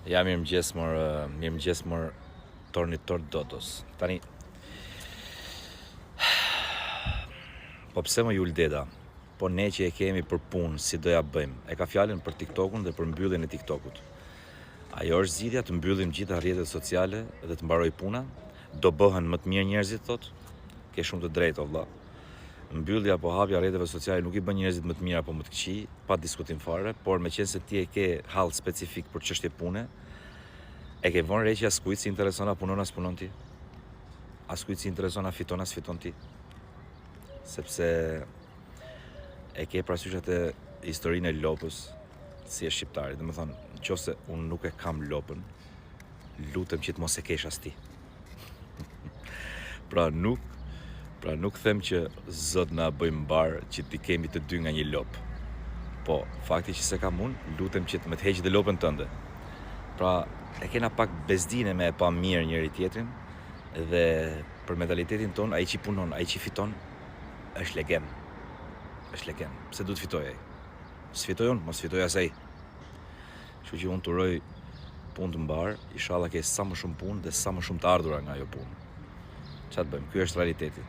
Ja, mirëmëngjes mor tornitor Dodos. Tani, po pse më jul deda? Po ne që e kemi për punë, si do ja bëjmë? E ka fjalën për TikTokun dhe për mbylljen e TikTokut. Ajo është zgjidhja, të mbyllim gjitha rrjetet sociale dhe të mbaroj puna? Do bëhen më të mirë njerëzit, thot? Ke shumë të drejtë, valla. Mbyllja apo hapja rrjeteve sociale nuk i bën njerëzit më të mirë apo më të këqij, pa diskutim fare, por meqense ti e ke hall specifik për çështje pune, e ke vënë re që as kujt si intereson a punon as punon ti. As kujt si intereson a fiton as fiton ti. Sepse e ke parasysh atë historinë e lopës, si e shqiptari, dhe më thonë, nëse unë nuk e kam lopën, lutem që të mos e kesh as ti. Pra nuk them që Zot na bëj mbar që ti kemi të dy nga një lopë. Po, fakti që se kam unë, lutem që të më të heqë dhe lopën tënde. Pra, e kena pak bezdine me e pa mirë njëri tjetrin, dhe për mentalitetin ton, ai që punon, ai që fiton, është legem. Është legem. Pse du të fitoj ai? S'fitoj unë, mos fitoj as ai. Kështu që unë të uroj punë të mbar, inshallah ke sa më shumë punë dhe sa më shumë të ardhura nga ajo punë. Ç'a të bëjmë? Ky është realiteti.